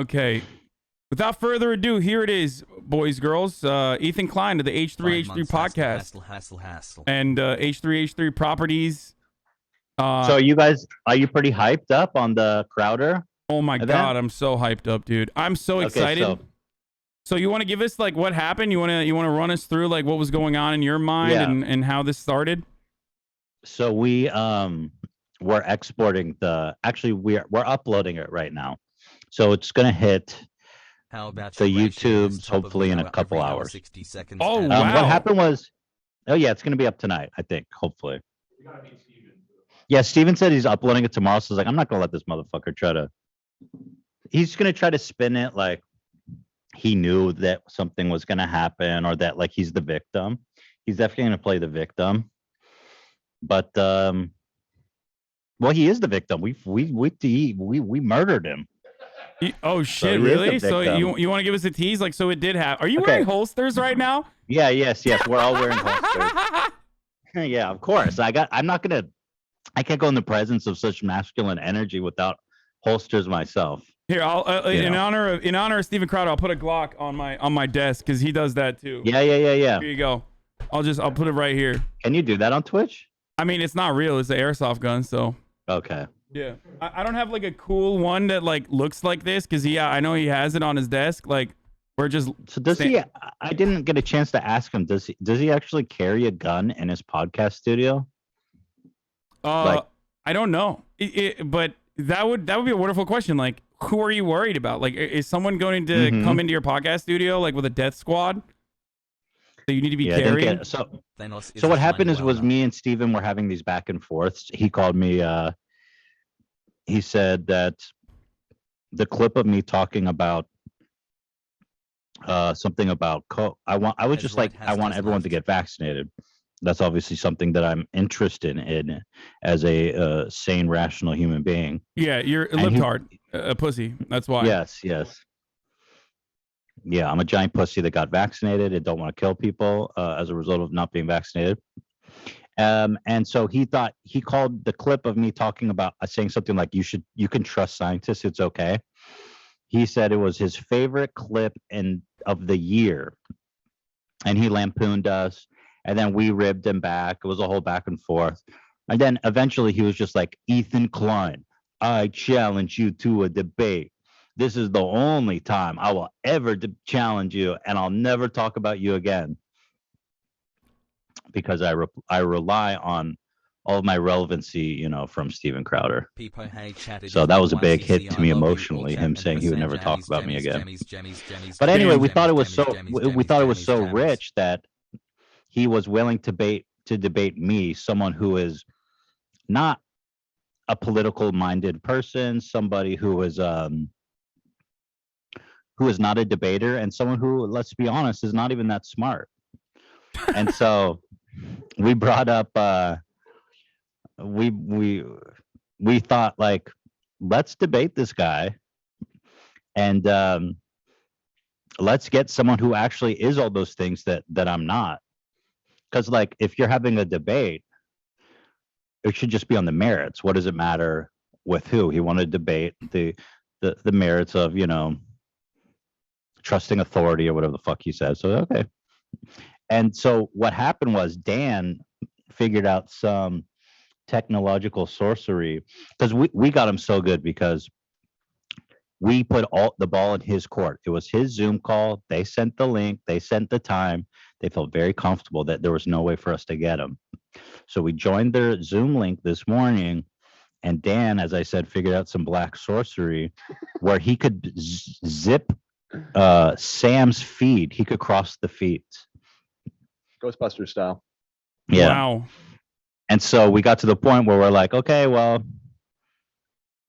Okay. Without further ado, here it is, boys, girls. Ethan Klein of the H3H3 podcast Hassle. and H3H3 properties. So are you pretty hyped up on the Crowder? Oh my event? God, I'm so hyped up, dude. I'm so excited. So you want to give us like what happened? You want to run us through like what was going on in your mind and how this started? So we're exporting we're uploading it right now. So it's gonna hit How about the YouTube's hopefully in a couple hours. 60 seconds. Oh, wow. What happened was, it's gonna be up tonight, I think, hopefully. Yeah, Steven said he's uploading it tomorrow, so I was like, I'm not gonna let this motherfucker he's gonna try to spin it like he knew that something was gonna happen or that like he's the victim. He's definitely gonna play the victim. But he is the victim. We murdered him. Oh shit! Really? So you want to give us a tease? Like, so it did happen. Are you wearing holsters right now? Yeah. Yes. We're all wearing holsters. Yeah, of course. I can't go in the presence of such masculine energy without holsters myself. Here, I'll in honor of Steven Crowder, I'll put a Glock on my desk because he does that too. Yeah. Here you go. I'll put it right here. Can you do that on Twitch? I mean, it's not real. It's an airsoft gun, so. Okay. Yeah, I don't have like a cool one that like looks like this because I know he has it on his desk. Like we're just. So does he? I didn't get a chance to ask him. Does he actually carry a gun in his podcast studio? I don't know. But that would be a wonderful question. Like, who are you worried about? Like, is someone going to come into your podcast studio like with a death squad? So you need to be carrying. So what happened was me and Steven were having these back and forths. He called me. He said that the clip of me talking about something about I want everyone to get vaccinated. That's obviously something that I'm interested in as a sane, rational human being. Yeah, you're a libtard, a pussy. That's why. Yes. Yeah, I'm a giant pussy that got vaccinated and don't want to kill people as a result of not being vaccinated. And so he called the clip of me talking about saying something like you can trust scientists, it's okay. He said it was his favorite clip of the year, and he lampooned us, and then we ribbed him back. It was a whole back and forth, and then eventually he was just like, Ethan Klein, I challenge you to a debate. This is the only time I will ever challenge you, and I'll never talk about you again. Because I rely on all of my relevancy, from Steven Crowder. So that was a big hit to me emotionally, him saying he would never talk about me again. But anyway, we thought it was so rich that he was willing to debate me, someone who is not a political minded person, somebody who is not a debater, and someone who, let's be honest, is not even that smart. And so we brought up we thought, like, let's debate this guy, and let's get someone who actually is all those things that I'm not. Because like, if you're having a debate, it should just be on the merits. What does it matter with who? He wanted to debate the merits of trusting authority or whatever the fuck he said. So okay. And so what happened was Dan figured out some technological sorcery, because we got him so good because we put all the ball in his court. It was his Zoom call. They sent the link. They sent the time. They felt very comfortable that there was no way for us to get him. So we joined their Zoom link this morning, and Dan, as I said, figured out some black sorcery where he could zip Sam's feed. He could cross the feeds. Ghostbusters style. Yeah. Wow. And so we got to the point where we're like, okay, well,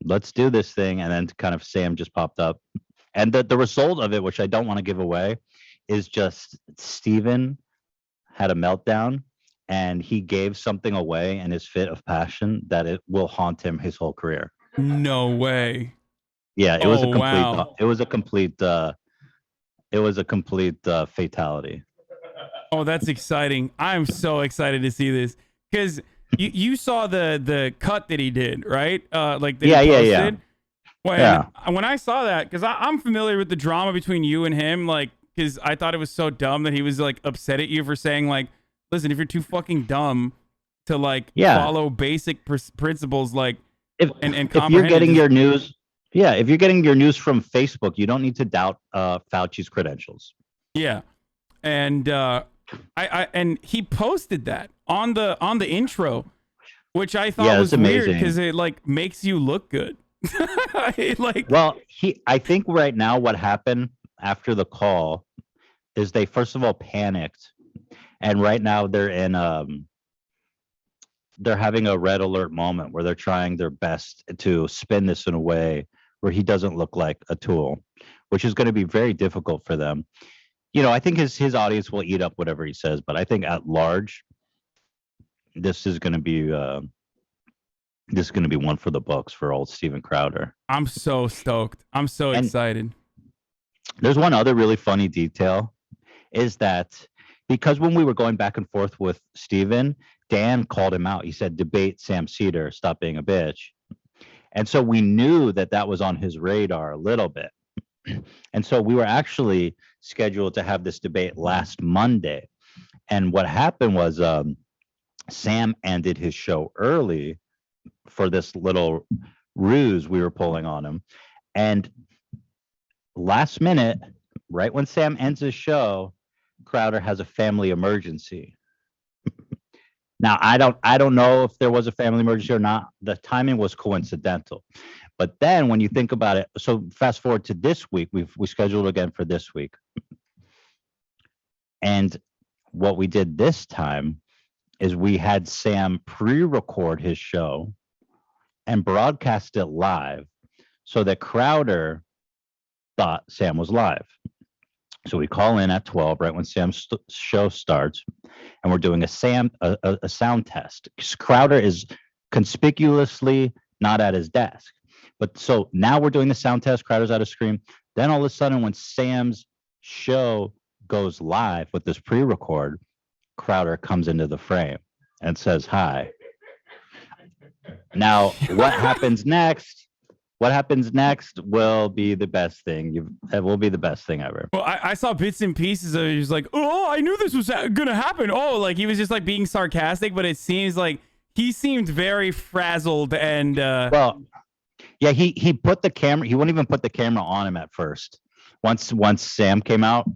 let's do this thing. And then kind of Sam just popped up. And the result of it, which I don't want to give away, is just Steven had a meltdown and he gave something away in his fit of passion that it will haunt him his whole career. No way. Yeah, it was a complete wow. it was a complete fatality. Oh, that's exciting. I'm so excited to see this because you saw the cut that he did, right? Like that he posted. When I saw that, because I'm familiar with the drama between you and him, like, because I thought it was so dumb that he was like upset at you for saying like, listen, if you're too fucking dumb to like follow basic principles, like, if you're getting your news, if you're getting your news from Facebook, you don't need to doubt Fauci's credentials. Yeah, and and he posted that on the intro, which I thought was weird because it like makes you look good. I think right now what happened after the call is they first of all panicked, and right now they're in they're having a red alert moment where they're trying their best to spin this in a way where he doesn't look like a tool, which is going to be very difficult for them. You know, I think his audience will eat up whatever he says, but I think at large, this is going to be one for the books for old Steven Crowder. I'm so stoked. I'm so excited. There's one other really funny detail is that because when we were going back and forth with Steven, Dan called him out. He said, debate Sam Seder, stop being a bitch. And so we knew that was on his radar a little bit. And so we were actually scheduled to have this debate last Monday. And what happened was Sam ended his show early for this little ruse we were pulling on him. And last minute, right when Sam ends his show, Crowder has a family emergency. Now, I don't know if there was a family emergency or not. The timing was coincidental. But then when you think about it, so fast forward to this week, we scheduled again for this week. And what we did this time is we had Sam pre-record his show and broadcast it live so that Crowder thought Sam was live. So we call in at 12, right when Sam's show starts, and we're doing a sound test. Crowder is conspicuously not at his desk. But so now we're doing the sound test, Crowder's at a screen. Then all of a sudden, when Sam's show goes live with this pre-record, Crowder comes into the frame and says hi. Now, what happens next? What happens next will be the best thing. It will be the best thing ever. Well, I saw bits and pieces of it. He was like, oh, I knew this was gonna happen. Oh, like he was just like being sarcastic, but it seems like he seemed very frazzled and he put the camera, he wouldn't even put the camera on him at first. Once Sam came out,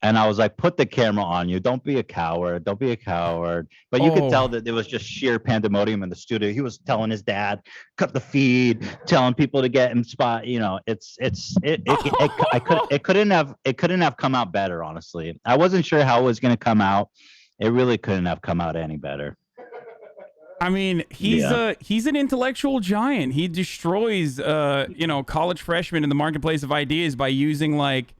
and I was like, put the camera on you. Don't be a coward. Don't be a coward. But you could tell that it was just sheer pandemonium in the studio. He was telling his dad, cut the feed, telling people to get him spot. You know, it couldn't have come out better, honestly. I wasn't sure how it was going to come out. It really couldn't have come out any better. I mean, he's an intellectual giant. He destroys college freshmen in the marketplace of ideas by using like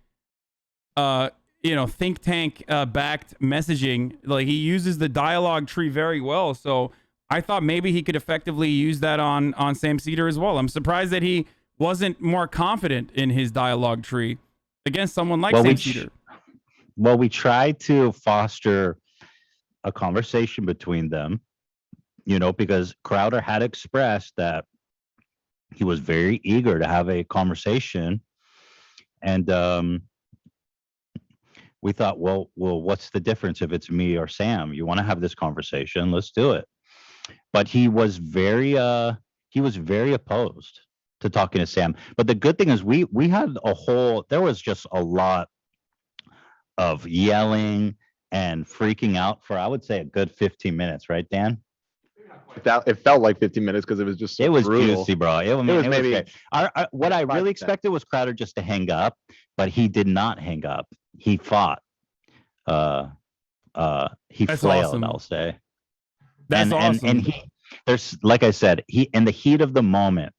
think tank backed messaging. Like he uses the dialogue tree very well. So I thought maybe he could effectively use that on Sam Seder as well. I'm surprised that he wasn't more confident in his dialogue tree against someone like Sam Seder. Well, we tried to foster a conversation between them, because Crowder had expressed that he was very eager to have a conversation. And we thought, well, what's the difference if it's me or Sam? You want to have this conversation? Let's do it. But he was very opposed to talking to Sam. But the good thing is we had there was just a lot of yelling and freaking out for, I would say, a good 15 minutes, right, Dan? It felt like 15 minutes because it was just so brutal. Juicy, bro. It was maybe what I really expected was Crowder just to hang up, but he did not hang up. He fought. He That's flailed, awesome. I'll say. That's awesome. And there's, like I said, he in the heat of the moment,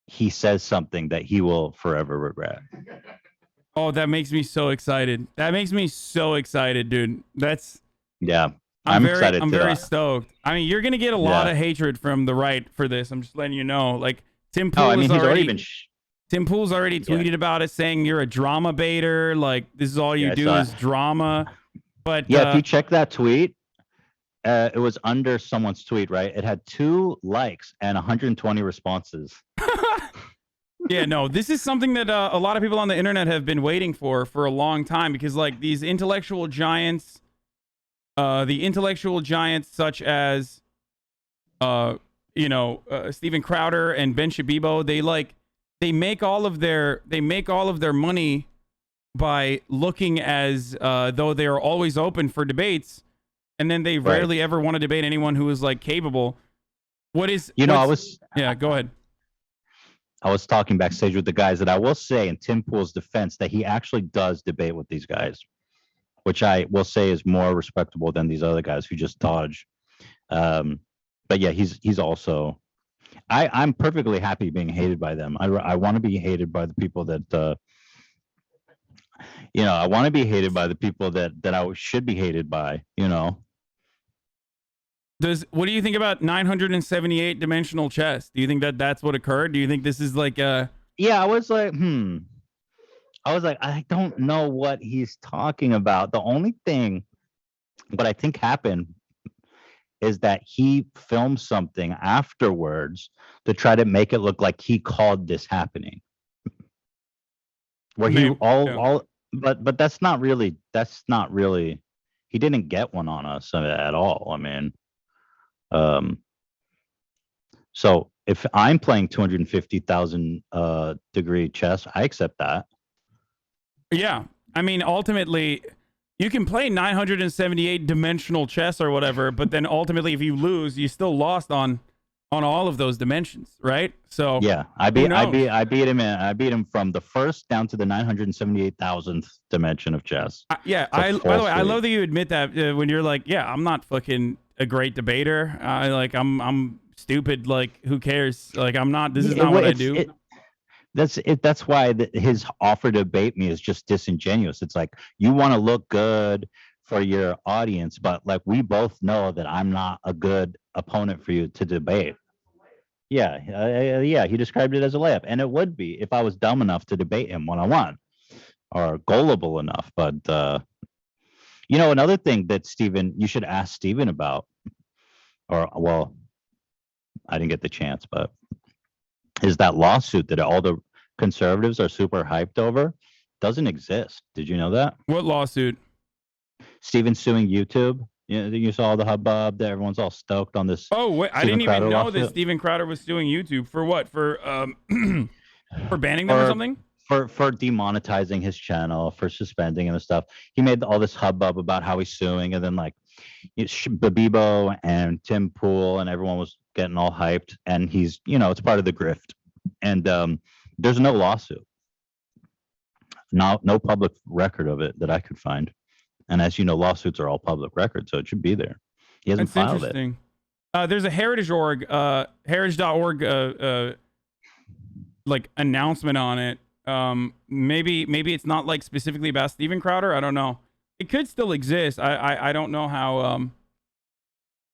he says something that he will forever regret. Oh, that makes me so excited. That makes me so excited, dude. I'm excited. I'm very stoked. I mean, you're gonna get a lot of hatred from the right for this. I'm just letting you know. Like Tim Pool Tim Pool's already tweeted about it, saying you're a drama baiter. Like this is all you do is drama. But if you check that tweet, It was under someone's tweet, right? It had 2 likes and 120 responses. Yeah, no, this is something that a lot of people on the internet have been waiting for a long time, because like these intellectual giants, the intellectual giants such as, Steven Crowder and Ben Shabibo, they make all of their money by looking as though they are always open for debates, and then they rarely ever want to debate anyone who is like capable. Go ahead. I was talking backstage with the guys that I will say in Tim Pool's defense that he actually does debate with these guys, which I will say is more respectable than these other guys who just dodge. But yeah, he's also. I'm perfectly happy being hated by them. I want to be hated by the people that. I want to be hated by the people that I should be hated by. What do you think about 978 dimensional chess? Do you think that that's what occurred? Do you think this is like a... Yeah, I was like, I don't know what he's talking about. The only thing what I think happened is that he filmed something afterwards to try to make it look like he called this happening. Where but that's not really, he didn't get one on us at all. I mean, so if I'm playing 250,000 degree chess, I accept that. Yeah. I mean, ultimately, you can play 978 dimensional chess or whatever, but then ultimately, if you lose, you still lost on all of those dimensions, right? So yeah, I beat him from the first down to the 978,000th dimension of chess. By the way, I love that you admit that when you're like, yeah, I'm not fucking a great debater. I'm stupid. Like, who cares? Like, I'm not. This is not what I do. That's why his offer to debate me is just disingenuous. It's like, you want to look good for your audience, but like, we both know that I'm not a good opponent for you to debate. Yeah, he described it as a layup, and it would be if I was dumb enough to debate him one-on-one or gullible enough. But another thing that you should ask Steven about, or well, I didn't get the chance, but is that lawsuit that all the conservatives are super hyped over doesn't exist. Did you know that? What lawsuit? Steven suing YouTube. You saw the hubbub that everyone's all stoked on this. Oh, wait, I didn't even know that Steven Crowder was suing YouTube for what? For for banning them or something? For demonetizing his channel, for suspending him and stuff. He made all this hubbub about how he's suing, and then like Babibo and Tim Pool and everyone was getting all hyped, and he's it's part of the grift, and there's no lawsuit, no public record of it that I could find. And as you know, lawsuits are all public record, so it should be there. He hasn't filed it. There's a heritage.org like announcement on it. Maybe it's not like specifically about Steven Crowder. I don't know. It could still exist. I don't know how.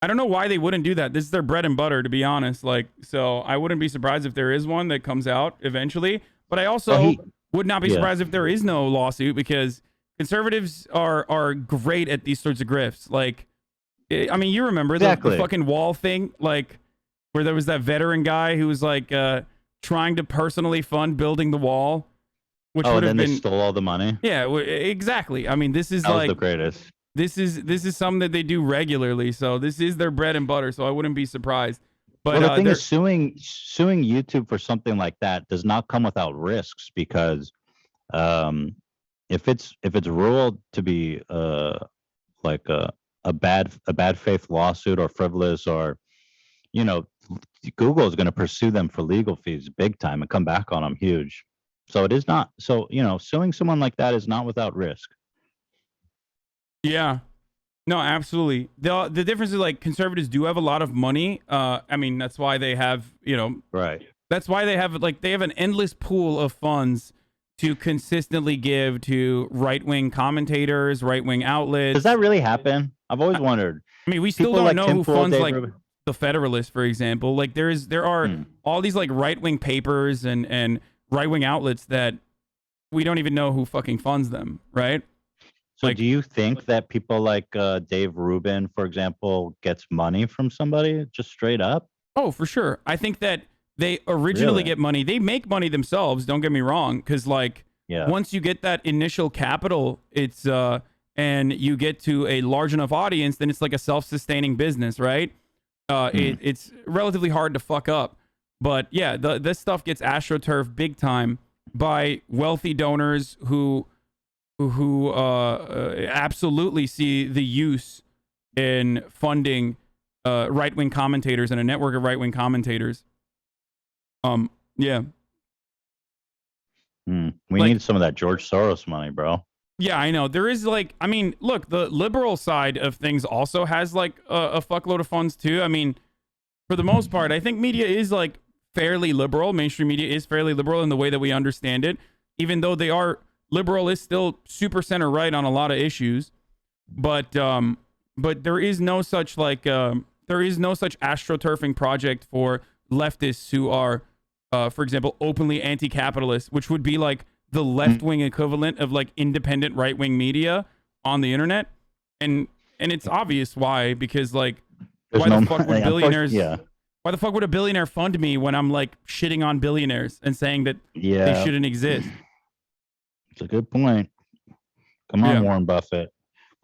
I don't know why they wouldn't do that. This is their bread and butter, to be honest. Like, so I wouldn't be surprised if there is one that comes out eventually. But I also would not be surprised if there is no lawsuit, because conservatives are great at these sorts of grifts. Like, I mean, you remember the fucking wall thing, like where there was that veteran guy who was like trying to personally fund building the wall, which would have been, they stole all the money. Yeah, exactly. I mean, this is that was the greatest. This is something that they do regularly, so this is their bread and butter. So I wouldn't be surprised. But the thing is, suing YouTube for something like that does not come without risks, because if it's ruled to be like a bad faith lawsuit or frivolous, or Google is going to pursue them for legal fees big time and come back on them huge. So it is not. So suing someone like that is not without risk. Yeah. No, absolutely. The difference is, like, conservatives do have a lot of money. I mean, that's why they have, right. That's why they have an endless pool of funds to consistently give to right-wing commentators, right-wing outlets. Does that really happen? I've always wondered. I mean, we still don't know who funds like the Federalist, for example. Like, there are all these like right-wing papers and right-wing outlets that we don't even know who fucking funds them, right? So Like, do you think that people like Dave Rubin, for example, gets money from somebody just straight up? oh, for sure. I think that they originally Really? get money. They make money themselves. Don't get me wrong, because like Yeah. once you get that initial capital, it's and you get to a large enough audience, then it's like a self-sustaining business, right? It's relatively hard to fuck up. But yeah, this stuff gets AstroTurf big time by wealthy donors who absolutely see the use in funding right-wing commentators and a network of right-wing commentators. Yeah. We Like- need some of that George Soros money, bro. Yeah, I know. There is like, I mean, look, the liberal side of things also has like a fuckload of funds too. I mean, for the most part, I think media is like fairly liberal. Mainstream media is fairly liberal in the way that we understand it, even though they are liberal is still super center right on a lot of issues. But there is no such like there is no such astroturfing project for leftists who are, for example, openly anti-capitalist, which would be like the left-wing equivalent of like independent right-wing media on the internet. And it's obvious why, because like why the fuck would billionaires why the fuck would a billionaire fund me when I'm like shitting on billionaires and saying that they shouldn't exist? It's a good point. Come on, Warren Buffett.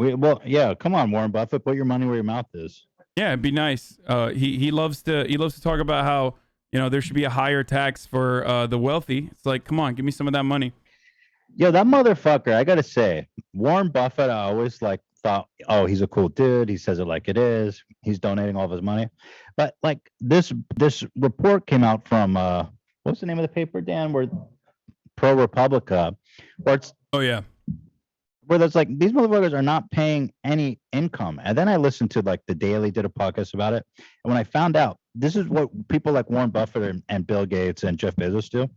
Come on, Warren Buffett. Put your money where your mouth is. Yeah, it'd be nice. He loves to talk about how, you know, there should be a higher tax for the wealthy. It's like, come on, give me some of that money. Yo, that motherfucker, I gotta say, Warren Buffett, I always like thought, oh, he's a cool dude. He says it like it is. He's donating all of his money. But like this report came out from what's the name of the paper, Dan? Where ProRepublica, where it's where there's like these motherfuckers are not paying any income. And then I listened to like the Daily did a podcast about it. And when I found out this is what people like Warren Buffett and Bill Gates and Jeff Bezos do,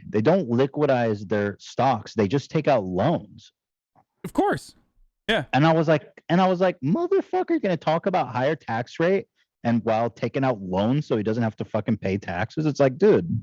they don't liquidize their stocks. They just take out loans. Of course. Yeah. And I was like, motherfucker, you're gonna talk about higher tax rate and while taking out loans so he doesn't have to fucking pay taxes. It's like, dude,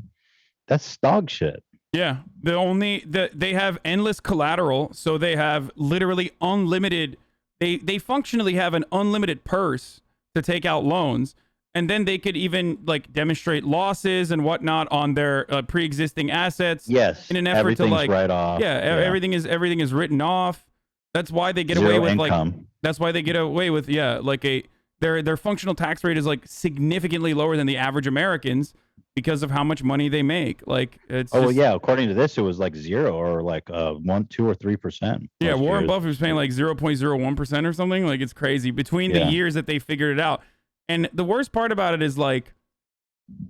that's dog shit. Yeah, they have endless collateral, so they have literally unlimited. They functionally have an unlimited purse to take out loans, and then they could even like demonstrate losses and whatnot on their pre-existing assets. Yes, in an effort to like write off. Yeah, everything is written off. That's why they get away with income. Like. That's why they get away with like their functional tax rate is like significantly lower than the average Americans. Because of how much money they make, like it's. Oh yeah, according to this, it was like 0 or like 1, 2, or 3%. Yeah, Warren Buffett was paying like 0.01% or something. Like it's crazy between the years that they figured it out. And the worst part about it is like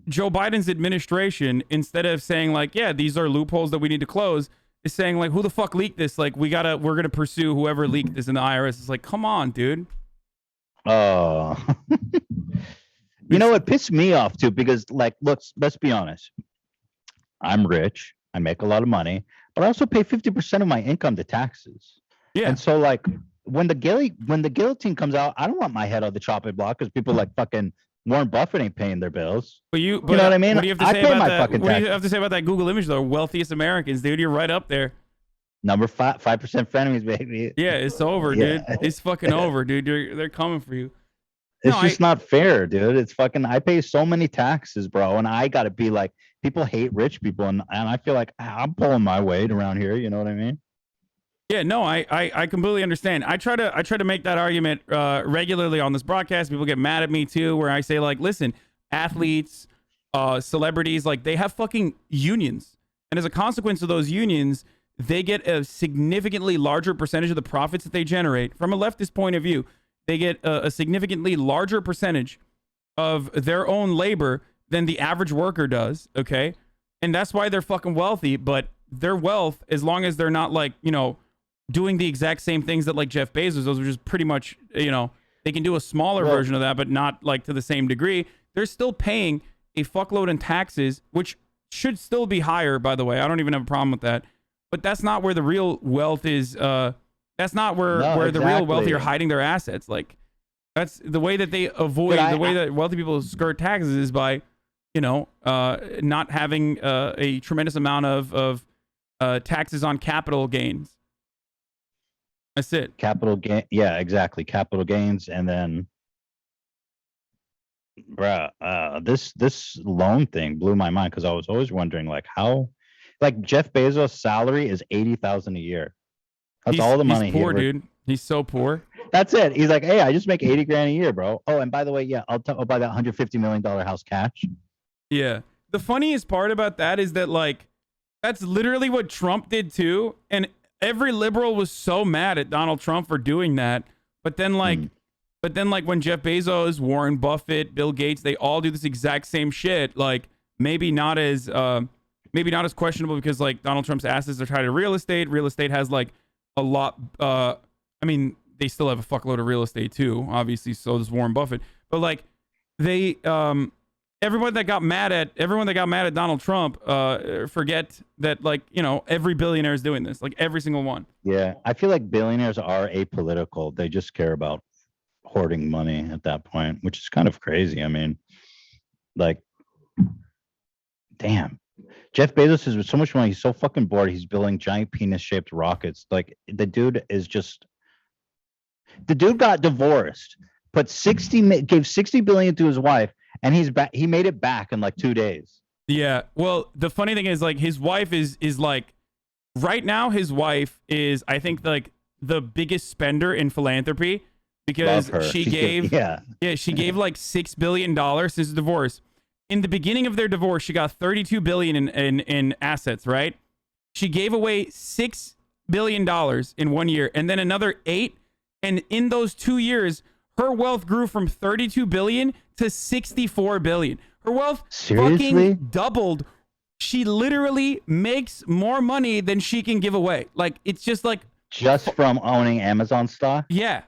Joe Biden's administration, instead of saying like, yeah, these are loopholes that we need to close, is saying like, who the fuck leaked this? Like we're gonna pursue whoever leaked this in the IRS. It's like, come on, dude. Oh. You know, it pissed me off too, because like, let's be honest. I'm rich. I make a lot of money, but I also pay 50% of my income to taxes. Yeah. And so like when the guillotine comes out, I don't want my head on the chopping block because people like fucking Warren Buffett ain't paying their bills. But you know what I mean? What do you have to say about that? What do you have to say about that Google image though? Wealthiest Americans, dude. You're right up there. Number 5% frenemies, baby. Yeah, it's over, dude. It's fucking over, dude. They're coming for you. It's just not fair, dude. It's fucking, I pay so many taxes, bro. And I got to be like, people hate rich people. And I feel like I'm pulling my weight around here. You know what I mean? Yeah, no, I completely understand. I try to make that argument regularly on this broadcast. People get mad at me too, where I say like, listen, athletes, celebrities, like they have fucking unions. And as a consequence of those unions, they get a significantly larger percentage of the profits that they generate. From a leftist point of view, they get a significantly larger percentage of their own labor than the average worker does, okay? And that's why they're fucking wealthy, but their wealth, as long as they're not like, you know, doing the exact same things that like Jeff Bezos does, which is pretty much, you know, they can do a smaller version of that, but not like to the same degree. They're still paying a fuckload in taxes, which should still be higher, by the way. I don't even have a problem with that. But that's not where the real wealth is, that's not where the real wealthy are hiding their assets. Like, that's the way that they avoid, the way that wealthy people skirt taxes is by, you know, not having a tremendous amount of taxes on capital gains. That's it. Capital gain. Yeah, exactly. Capital gains, and then, bruh, this loan thing blew my mind because I was always wondering like how, like Jeff Bezos' salary is 80,000 a year. That's all the money He's poor, he ever. dude. He's so poor. That's it. He's like, hey, I just make 80 grand a year, bro. Oh, and by the way, yeah, I'll buy that $150 million house cash. Yeah. The funniest part about that is that like that's literally what Trump did too, and every liberal was so mad at Donald Trump for doing that. But then like when Jeff Bezos, Warren Buffett, Bill Gates, they all do this exact same shit, like maybe not as questionable because like Donald Trump's assets are tied to real estate. Real estate has like a lot I mean, they still have a fuckload of real estate too, obviously, so does Warren Buffett. But like they everyone that got mad at Donald Trump forget that like, you know, every billionaire is doing this, like every single one. Yeah, I feel like billionaires are apolitical. They just care about hoarding money at that point, which is kind of crazy. I mean, like, damn. Jeff Bezos has so much money. He's so fucking bored. He's building giant penis-shaped rockets. Like, the dude got divorced, gave 60 billion to his wife, and he's back. He made it back in like 2 days. Yeah. Well, the funny thing is like his wife is like right now his wife is, I think, like the biggest spender in philanthropy because she gave she gave like $6 billion since the divorce. In the beginning of their divorce, she got 32 billion in assets, right? She gave away $6 billion in 1 year and then another 8. And in those 2 years, her wealth grew from 32 billion to 64 billion. Her wealth fucking doubled. She literally makes more money than she can give away. Like, it's just like... Just from owning Amazon stock? Yeah.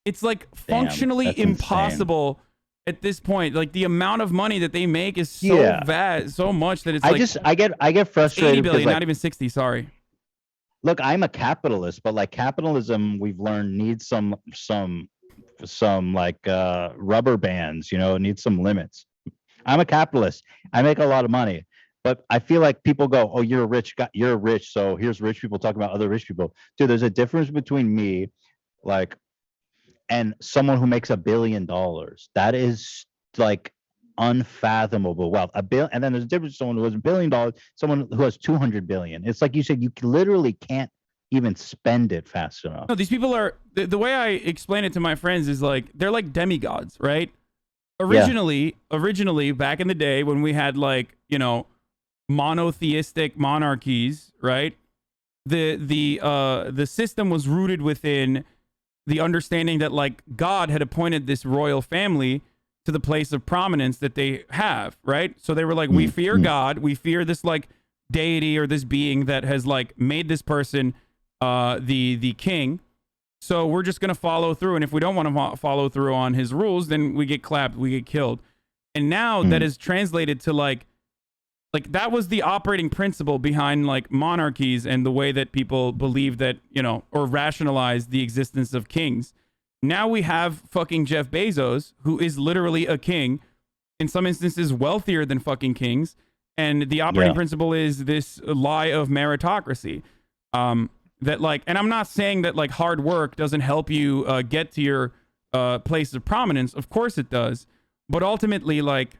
It's like functionally impossible insane. At this point. Like, the amount of money that they make is so vast, so much that it's I get frustrated. 80 billion, like, not even 60, sorry. Look, I'm a capitalist, but like capitalism, we've learned needs some like rubber bands, you know, it needs some limits. I'm a capitalist. I make a lot of money, but I feel like people go, oh, you're rich. So here's rich people talking about other rich people. Dude, there's a difference between me, like, and someone who makes $1 billion. That is like unfathomable wealth. And then there's a difference. Someone who has $1 billion, someone who has 200 billion. It's like you said, you literally can't even spend it fast enough. No, these people are the way I explain it to my friends is like they're like demigods, right? Originally back in the day when we had like, you know, monotheistic monarchies, right? The system was rooted within the understanding that like God had appointed this royal family to the place of prominence that they have, right? So they were like, we fear God, we fear this like deity or this being that has like made this person the king. So we're just going to follow through. And if we don't want to follow through on his rules, then we get clapped, we get killed. And now that is translated to like that was the operating principle behind like monarchies and the way that people believe that, you know, or rationalize the existence of kings. Now we have fucking Jeff Bezos, who is literally a king, in some instances wealthier than fucking kings. And the operating principle is this lie of meritocracy. That like, and I'm not saying that like hard work doesn't help you get to your place of prominence. Of course it does. But ultimately, like,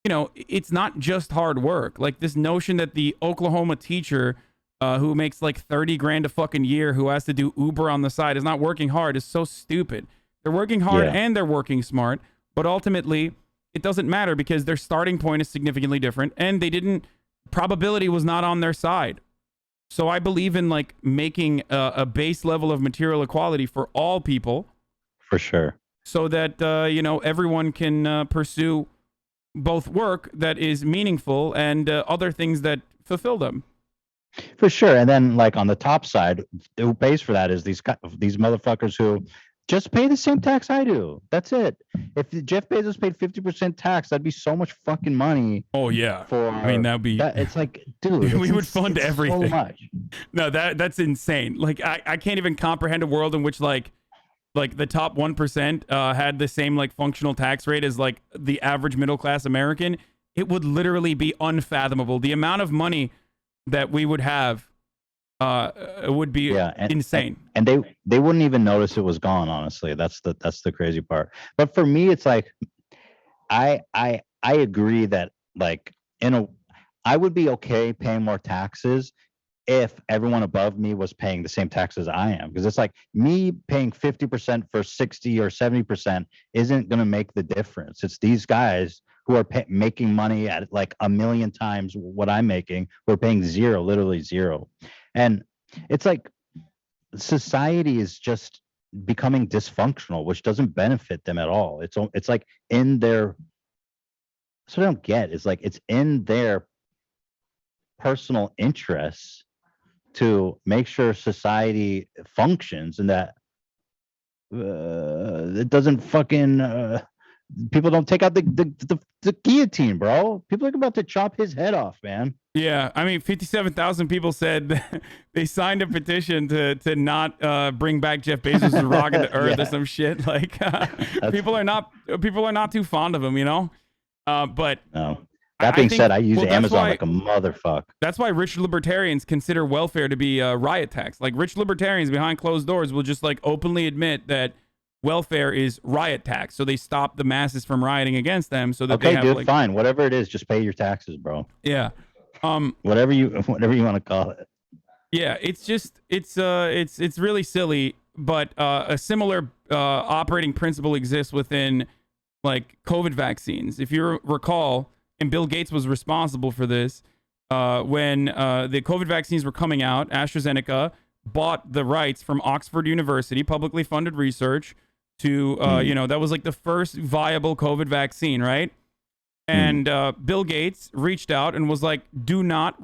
you know, it's not just hard work. Like this notion that the Oklahoma teacher who makes like 30 grand a fucking year, who has to do Uber on the side, is not working hard is so stupid. They're working hard and they're working smart. But ultimately, it doesn't matter because their starting point is significantly different. And probability was not on their side. So I believe in like making a base level of material equality for all people. For sure. So that, you know, everyone can pursue both work that is meaningful and other things that fulfill them. For sure. And then like on the top side, who pays for that is these motherfuckers who just pay the same tax I do. That's it. If Jeff Bezos paid 50% tax, that'd be so much fucking money. Oh yeah. I mean, that'd be. It's like, dude, we would fund everything. So much. No, that's insane. Like I can't even comprehend a world in which like the top 1% had the same like functional tax rate as like the average middle class American. It would literally be unfathomable. The amount of money that we would have would be insane. And they wouldn't even notice it was gone. Honestly, that's the crazy part. But for me, it's like I agree that like I would be okay paying more taxes if everyone above me was paying the same taxes I am, because it's like me paying 50% for 60 or 70% isn't going to make the difference. It's these guys who are making money at like a million times what I'm making, who are paying zero, literally zero. And it's like society is just becoming dysfunctional, which doesn't benefit them at all. It's like in their, that's what I don't get. It's like it's in their personal interests to make sure society functions and that it doesn't fucking people don't take out the guillotine, bro. People are about to chop his head off, man. Yeah, I mean, 57,000 people said that they signed a petition to not bring back Jeff Bezos' rocket to Earth or some shit. Like people are not too fond of him, you know. But no. That being said, I use Amazon like a motherfucker. That's why rich libertarians consider welfare to be a riot tax. Like rich libertarians behind closed doors will just like openly admit that welfare is riot tax, so they stop the masses from rioting against them. So that okay, they have, dude, like, fine, whatever it is, just pay your taxes, bro. Yeah, whatever you want to call it. Yeah, it's just it's really silly, but a similar operating principle exists within like COVID vaccines. If you recall. And Bill Gates was responsible for this when the COVID vaccines were coming out. AstraZeneca bought the rights from Oxford University, publicly funded research, to that was like the first viable COVID vaccine, right? And Bill Gates reached out and was like, do not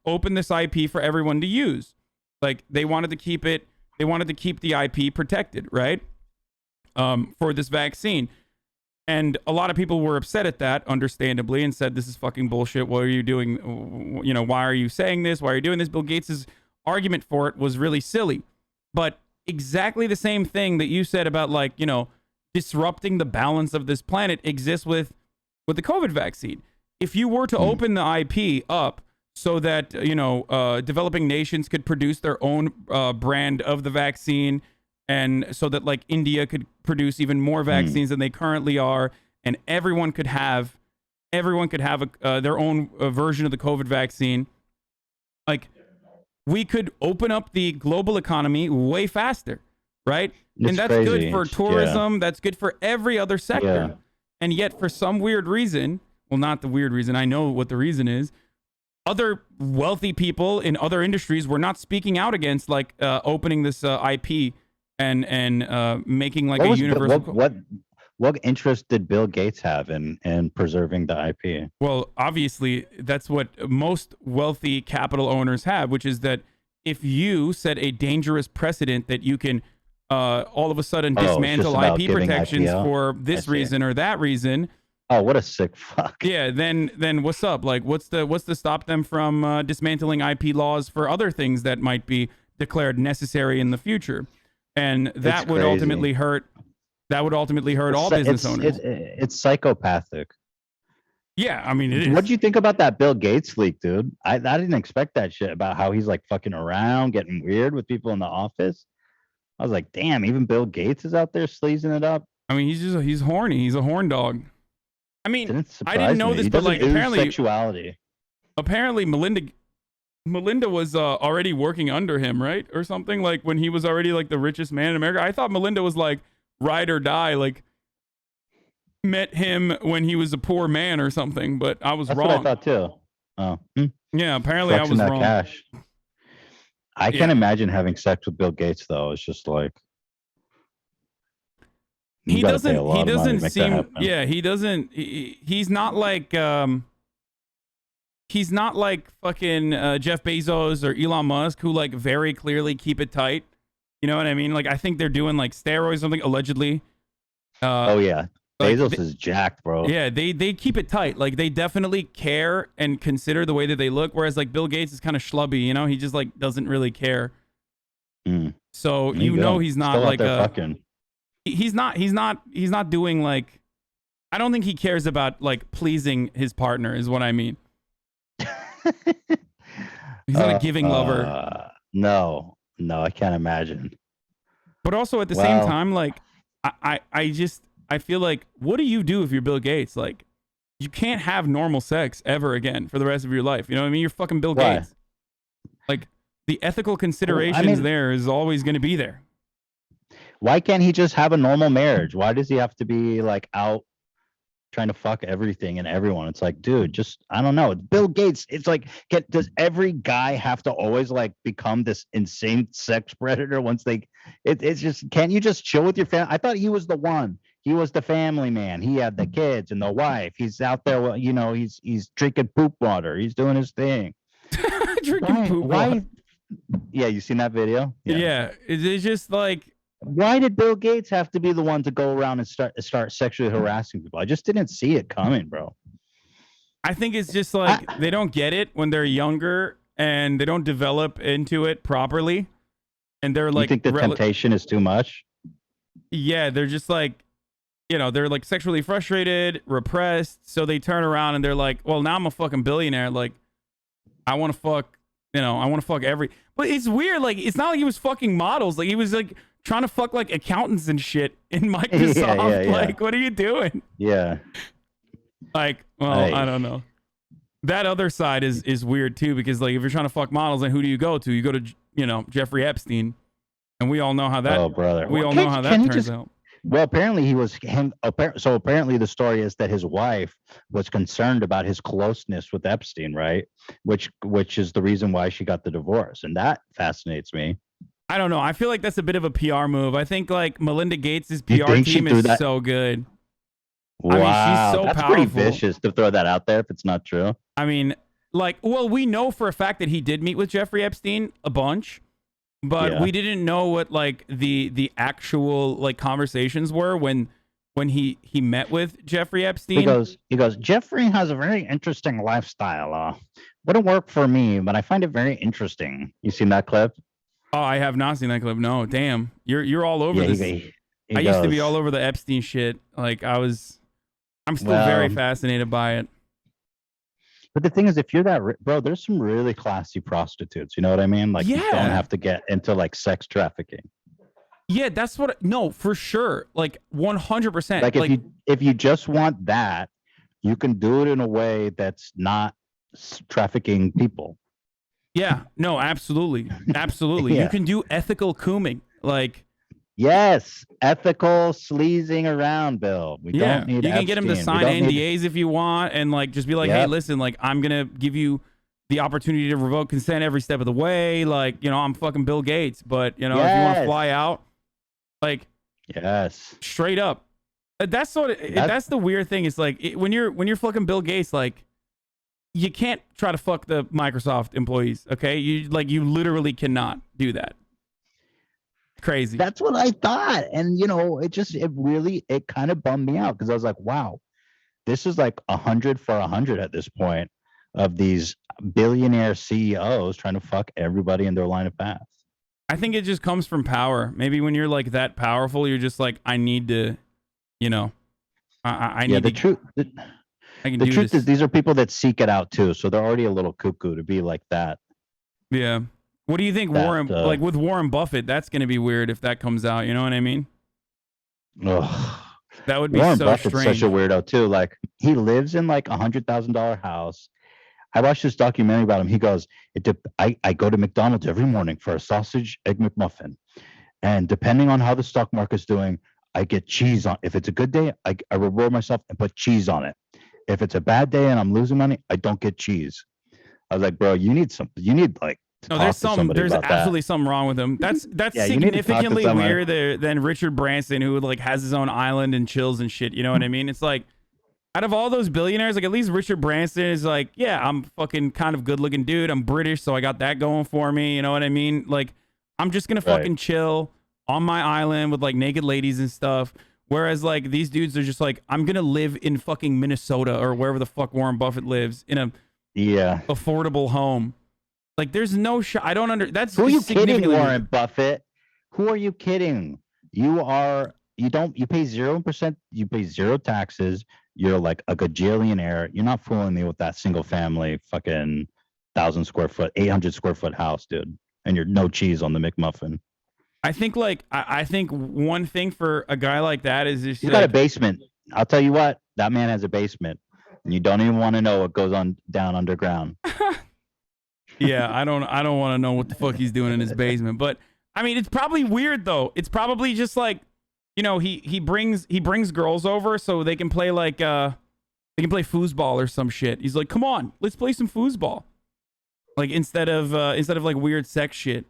open this IP for everyone to use. Like they wanted to keep the IP protected, right? For this vaccine. And a lot of people were upset at that, understandably, and said, this is fucking bullshit. What are you doing? You know, why are you saying this? Why are you doing this? Bill Gates' argument for it was really silly. But exactly the same thing that you said about, like, you know, disrupting the balance of this planet exists with the COVID vaccine. If you were to open the IP up so that, you know, developing nations could produce their own brand of the vaccine, and so that like India could produce even more vaccines than they currently are, and everyone could have their own version of the COVID vaccine. Like we could open up the global economy way faster, right? And that's crazy. Good for tourism. That's good for every other sector. Yeah. And yet for some weird reason, well, not the weird reason, I know what the reason is, other wealthy people in other industries were not speaking out against like opening this IP and making like a universal. What interest did Bill Gates have in preserving the IP? Well, obviously, that's what most wealthy capital owners have, which is that if you set a dangerous precedent that you can all of a sudden dismantle IP protections for this reason or that reason. Oh, what a sick fuck. Yeah, then what's up? Like, what's to stop them from dismantling IP laws for other things that might be declared necessary in the future? And that would ultimately hurt. That would ultimately hurt all business owners. It's psychopathic. Yeah, I mean, it is. What do you think about that Bill Gates leak, dude? I didn't expect that shit about how he's like fucking around, getting weird with people in the office. I was like, damn, even Bill Gates is out there sleazing it up. I mean, he's horny. He's a horn dog. I mean, I didn't know this, but like apparently Melinda was already working under him, right? Or something, like when he was already like the richest man in America. I thought Melinda was like ride or die, like met him when he was a poor man or something, but I was wrong. That's what I thought too. Oh. Yeah, apparently Flexing I was that wrong. Cash. I can't imagine having sex with Bill Gates though. It's just like he doesn't seem he's not like he's not like fucking Jeff Bezos or Elon Musk, who like very clearly keep it tight. You know what I mean? Like I think they're doing like steroids or something allegedly. Oh yeah. Bezos is jacked, bro. Yeah, they keep it tight. Like they definitely care and consider the way that they look. Whereas like Bill Gates is kind of schlubby, you know, he just like doesn't really care. So you know he's not still like fucking. He's not doing like, I don't think he cares about like pleasing his partner is what I mean. He's not a giving lover. No, I can't imagine. But also at the same time, like, I feel like, what do you do if you're Bill Gates? Like, you can't have normal sex ever again for the rest of your life. You know what I mean? You're fucking Bill Gates. Like, the ethical considerations there is always going to be there. Why can't he just have a normal marriage? Why does he have to be like out trying to fuck everything and everyone? It's like, dude, just, I don't know. It's Bill Gates. It's like, does every guy have to always like become this insane sex predator once it's just, can't you just chill with your family? I thought he was the one. He was the family man. He had the kids and the wife. He's out there, you know, he's drinking poop water. He's doing his thing. Drinking poop water. Yeah, you seen that video? Yeah. It's just like, why did Bill Gates have to be the one to go around and start sexually harassing people? I just didn't see it coming, bro. I think it's just like they don't get it when they're younger and they don't develop into it properly. And they're like, you think the temptation is too much? Yeah, they're just like, you know, they're like sexually frustrated, repressed. So they turn around and they're like, well, now I'm a fucking billionaire. Like, I want to fuck, you know, I want to fuck but it's weird. Like, it's not like he was fucking models. Like, he was like trying to fuck like accountants and shit in Microsoft. Yeah. Like, what are you doing? Yeah. Like, well, I don't know. That other side is weird too, because like if you're trying to fuck models, then who do you go to? You go to, you know, Jeffrey Epstein, and we all know how that. Oh, brother. We all know how that turns out. Well, apparently he was him. So apparently the story is that his wife was concerned about his closeness with Epstein, right? Which is the reason why she got the divorce, and that fascinates me. I don't know. I feel like that's a bit of a PR move. I think like Melinda Gates' PR team is so good. Wow, I mean, she's so that's powerful. Pretty vicious to throw that out there if it's not true. I mean, like, well, we know for a fact that he did meet with Jeffrey Epstein a bunch, but we didn't know what like the actual like conversations were when he met with Jeffrey Epstein. He goes, Jeffrey has a very interesting lifestyle. Wouldn't work for me, but I find it very interesting. You seen that clip? Oh, I have not seen that clip. No, damn, you're all over this. I used to be all over the Epstein shit. Like I'm still very fascinated by it. But the thing is, if you're that bro, there's some really classy prostitutes. You know what I mean? Like, you don't have to get into like sex trafficking. Yeah, that's what. No, for sure. Like 100%. Like if you just want that, you can do it in a way that's not trafficking people. Yeah. No, absolutely, absolutely. You can do ethical cooming. Like. Yes, ethical sleazing around, Bill. We don't need. You can get him to sign NDAs if you want, and like just be like, hey, listen, like I'm gonna give you the opportunity to revoke consent every step of the way. Like, you know, I'm fucking Bill Gates, but you know, if you want to fly out, like, straight up. That's sort of that's the weird thing. It's like when you're fucking Bill Gates, like you can't try to fuck the Microsoft employees. Okay, you literally cannot do that. Crazy. That's what I thought. And you know, it kind of bummed me out because I was like, wow, this is like 100 for 100 at this point of these billionaire CEOs trying to fuck everybody in their line of path. I think it just comes from power. Maybe when you're like that powerful, you're just like, I need to, you know, I need the truth. The truth is these are people that seek it out too. So they're already a little cuckoo to be like that. Yeah. What do you think, Warren? Like with Warren Buffett, that's going to be weird if that comes out. You know what I mean? Ugh. That would be Warren so Buffett's strange. Such a weirdo too. Like he lives in like $100,000 house. I watched this documentary about him. He goes, I go to McDonald's every morning for a sausage egg McMuffin, and depending on how the stock market's doing, I get cheese on. If it's a good day, I reward myself and put cheese on it. If it's a bad day and I'm losing money, I don't get cheese. I was like, bro, you need something. You need like. No, there's absolutely something wrong with him. That's significantly weirder than Richard Branson, who like has his own island and chills and shit. You know what I mean? It's like, out of all those billionaires, like at least Richard Branson is like, yeah, I'm fucking kind of good looking dude. I'm British, so I got that going for me. You know what I mean? Like, I'm just gonna fucking chill on my island with like naked ladies and stuff. Whereas like these dudes are just like, I'm gonna live in fucking Minnesota or wherever the fuck Warren Buffett lives in a affordable home. Like, there's no shot. I don't that's who are you kidding, Warren Buffett? Who are you kidding? You pay 0%, you pay zero taxes. You're like a gajillionaire. You're not fooling me with that single family fucking 1,000 square foot, 800 square foot house, dude, and you're no cheese on the McMuffin. I think like I think one thing for a guy like that is just He's like, got a basement. I'll tell you what, that man has a basement, and you don't even want to know what goes on down underground. yeah, I don't want to know what the fuck he's doing in his basement, but I mean, it's probably weird though. It's probably just like, you know, he brings girls over so they can play like they can play foosball or some shit. He's like, come on, let's play some foosball. Like instead of like weird sex shit.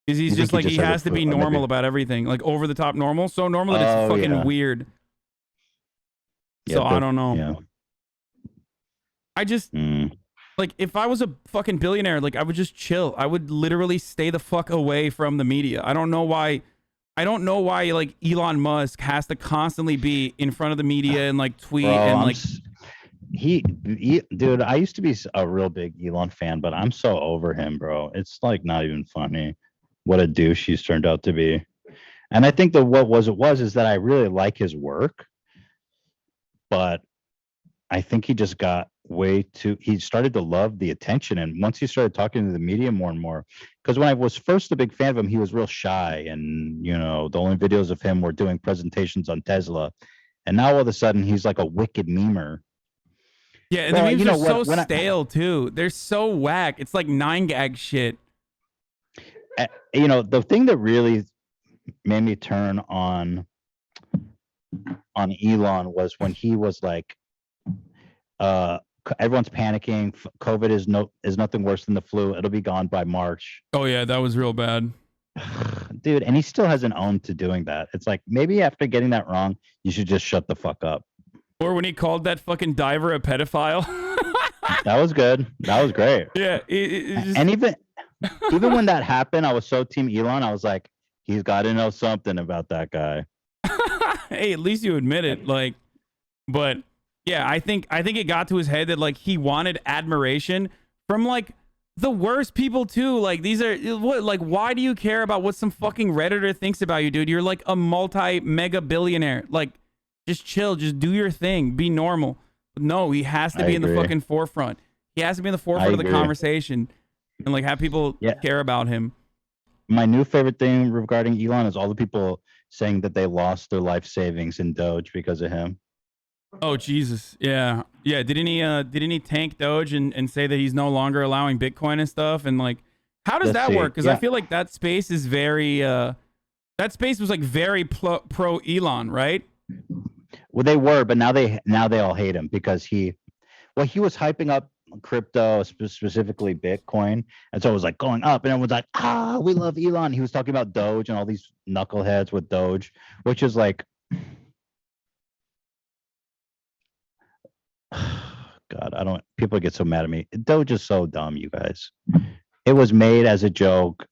Because he's just like, he has to be normal about everything. Like over the top normal. So normal that it's fucking weird. So I don't know. Yeah. I just like, if I was a fucking billionaire, like I would just chill. I would literally stay the fuck away from the media. I don't know why like Elon Musk has to constantly be in front of the media and like tweet and like he dude, I used to be a real big Elon fan, but I'm so over him, bro. It's like not even funny what a douche he's turned out to be. And I think that what is that I really like his work, but I think he just got he started to love the attention. And once he started talking to the media more and more, because when I was first a big fan of him, he was real shy. And, you know, the only videos of him were doing presentations on Tesla. And now all of a sudden he's like a wicked memer. Yeah, and the memes are so stale too. They're so whack. It's like 9gag shit. You know, the thing that really made me turn on Elon was when he was like, everyone's panicking. COVID is nothing worse than the flu. It'll be gone by March. Oh yeah, that was real bad. Dude, and he still hasn't owned to doing that. It's like, maybe after getting that wrong, you should just shut the fuck up. Or when he called that fucking diver a pedophile. That was good. That was great. Yeah. And even when that happened, I was so team Elon. I was like, he's got to know something about that guy. Hey, at least you admit it. Like, but yeah, I think it got to his head that like he wanted admiration from like the worst people too. Like these are what, like, why do you care about what some fucking Redditor thinks about you, dude? You're like a multi-mega billionaire. Like, just chill, just do your thing, be normal. No, he has to be in the fucking forefront. He has to be in the forefront of the conversation and like have people care about him. My new favorite thing regarding Elon is all the people saying that they lost their life savings in Doge because of him. Oh Jesus, yeah. Didn't he tank Doge and say that he's no longer allowing Bitcoin and stuff? And like, how does that work? Because I feel like that space is very that space was like very pro Elon, right? Well, they were, but now they all hate him because he was hyping up crypto, specifically Bitcoin, and so it was like going up, and everyone's like, we love Elon. He was talking about Doge and all these knuckleheads with Doge, which is like, God, people get so mad at me. Doge is so dumb, you guys. It was made as a joke.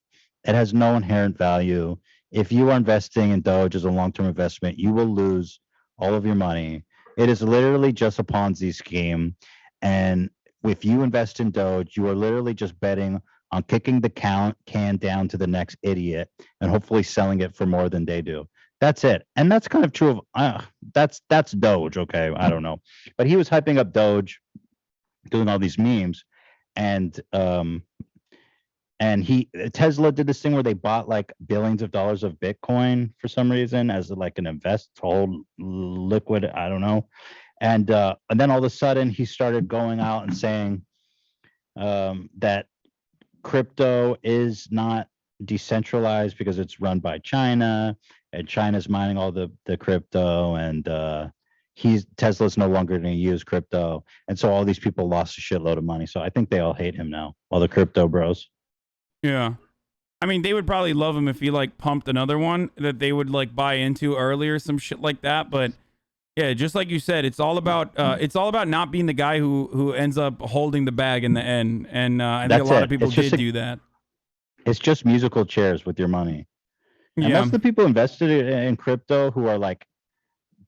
It has no inherent value. If you are investing in Doge as a long-term investment, you will lose all of your money. It is literally just a Ponzi scheme. And if you invest in Doge, you are literally just betting on kicking the can down to the next idiot and hopefully selling it for more than they do. That's it. And that's kind of true of that's Doge, okay? I don't know. But he was hyping up Doge, doing all these memes, and Tesla did this thing where they bought like billions of dollars of Bitcoin for some reason as like an hold liquid, I don't know. And then all of a sudden he started going out and saying that crypto is not decentralized because it's run by China and China's mining all the crypto, and Tesla's no longer going to use crypto. And so all these people lost a shitload of money. So I think they all hate him now, all the crypto bros. Yeah. I mean, they would probably love him if he like pumped another one that they would like buy into early or some shit like that. But yeah, just like you said, it's all about not being the guy who ends up holding the bag in the end. And I think a lot of people did do that. It's just musical chairs with your money. And most of the people invested in crypto who are like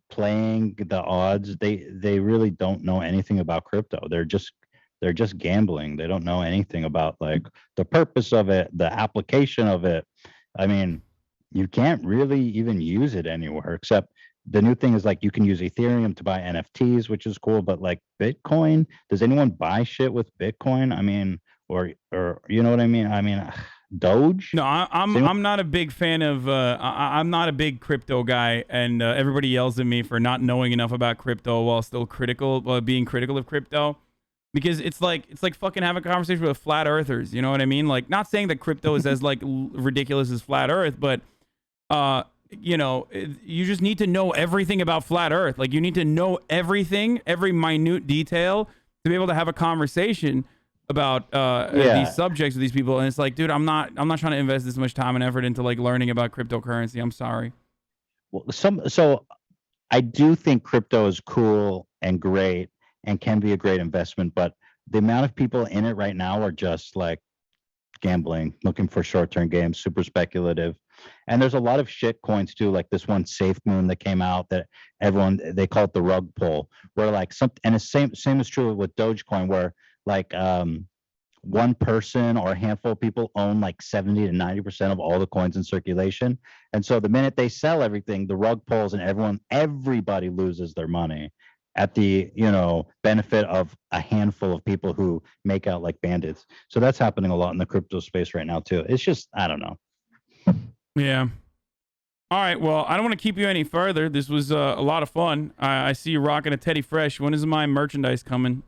playing the odds, they really don't know anything about crypto. They're just gambling. They don't know anything about like the purpose of it, the application of it. I mean, you can't really even use it anywhere except the new thing is like you can use Ethereum to buy NFTs, which is cool. But like Bitcoin, does anyone buy shit with Bitcoin? I mean, or you know what I mean? I mean, Doge. No, I'm not a big fan of I'm not a big crypto guy, and everybody yells at me for not knowing enough about crypto while still being critical of crypto, because it's like fucking having a conversation with flat earthers. You know what I mean? Like, not saying that crypto is as like ridiculous as flat Earth, but you know, you just need to know everything about flat Earth. Like, you need to know everything, every minute detail to be able to have a conversation about these subjects with these people. And it's like, dude, I'm not trying to invest this much time and effort into like learning about cryptocurrency. I'm sorry. Well, so I do think crypto is cool and great and can be a great investment, but the amount of people in it right now are just like gambling, looking for short-term games, super speculative. And there's a lot of shit coins too, like this one Safe Moon that came out that they call it the rug pull, where like and the same is true with Dogecoin, where like one person or a handful of people own like 70 to 90% of all the coins in circulation. And so the minute they sell everything, the rug pulls and everybody loses their money at the, you know, benefit of a handful of people who make out like bandits. So that's happening a lot in the crypto space right now too. It's just, I don't know. Yeah. All right. Well, I don't want to keep you any further. This was a lot of fun. I see you rocking a Teddy Fresh. When is my merchandise coming?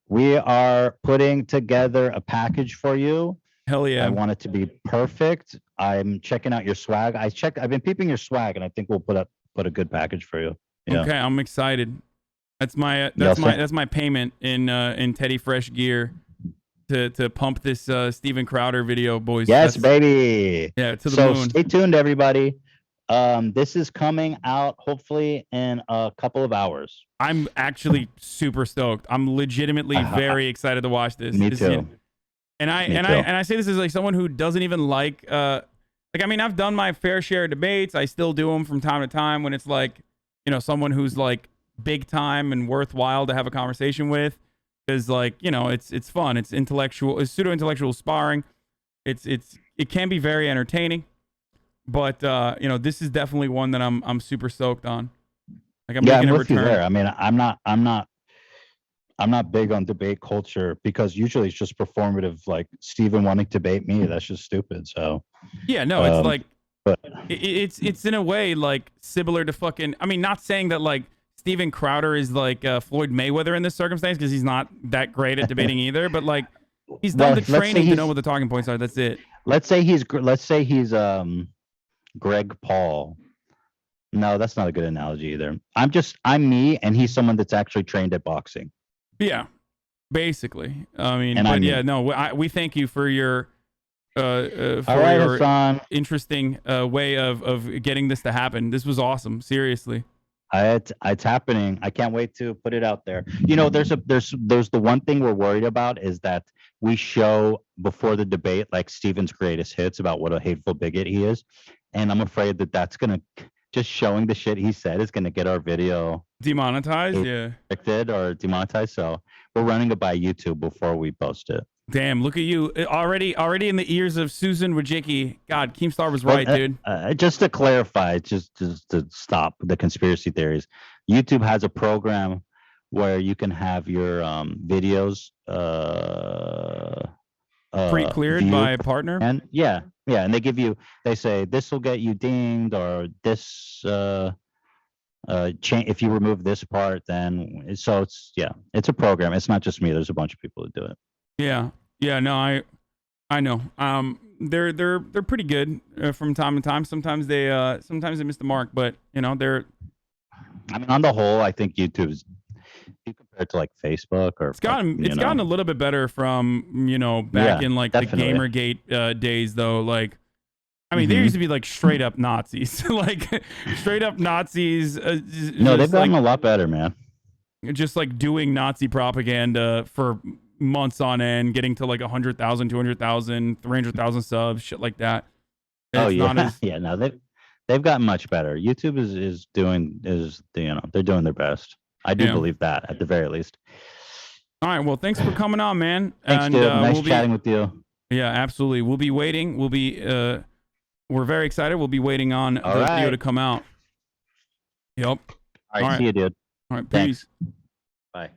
We are putting together a package for you. Hell yeah. I want it to be perfect. I'm checking out your swag. I've been peeping your swag, and I think we'll put a good package for you. Yeah. Okay, I'm excited. That's my payment in Teddy Fresh gear to pump this Steven Crowder video, boys. Yes, baby. Yeah, to the moon. So stay tuned, everybody. This is coming out hopefully in a couple of hours. I'm actually super stoked. I'm legitimately very excited to watch this. Me too. I say this as like someone who doesn't even like I mean, I've done my fair share of debates. I still do them from time to time when it's like, you know, someone who's like big time and worthwhile to have a conversation with, because like, you know, it's fun. It's intellectual. It's pseudo intellectual sparring. It can be very entertaining, but you know, this is definitely one that I'm super stoked on. Like, I'm making a with you return. there. I mean, I'm not big on debate culture because usually it's just performative. Like Steven wanting to debate me, that's just stupid. So yeah, no, it's like. But it's in a way like similar to fucking. I mean, not saying that like Steven Crowder is like Floyd Mayweather in this circumstance, because he's not that great at debating either. But like, he's done the training to know what the talking points are. That's it. Let's say he's Greg Paul. No, that's not a good analogy either. I'm me, and he's someone that's actually trained at boxing. Yeah, basically. I mean, yeah, no, we thank you for your. For your Hasan. interesting way of getting this to happen. This was awesome. Seriously. It's happening. I can't wait to put it out there. You know, there's the one thing we're worried about is that we show before the debate like Steven's greatest hits about what a hateful bigot he is, and I'm afraid that that's gonna just showing the shit he said is gonna get our video demonetized, or demonetized. So we're running it by YouTube before we post it. Damn, look at you. Already in the ears of Susan Wojcicki. God, Keemstar was right, dude. Just to clarify, just to stop the conspiracy theories, YouTube has a program where you can have your videos pre-cleared by a partner. And and they say this will get you dinged, or this if you remove this part, then so it's a program. It's not just me. There's a bunch of people that do it. Yeah, no, I know. They're pretty good from time to time. Sometimes they miss the mark, but you know, I mean, on the whole, I think YouTube's compared to like Facebook or it's gotten a little bit better from, you know, back in like definitely. The Gamergate days though. Like, I mean, there used to be like straight up Nazis, like straight up Nazis. No, they've gotten a lot better, man. Just like doing Nazi propaganda for months on end, getting to like 100,000, 200,000, 300,000 subs, shit like that. No, they've gotten much better. YouTube is doing they're doing their best. I do believe that at the very least. All right, well, thanks for coming on, man. Thanks, dude. Nice chatting with you. Yeah, absolutely. We'll be waiting. We're very excited. We'll be waiting on the video to come out. Yep. All right, see you, dude. All right, peace. Bye.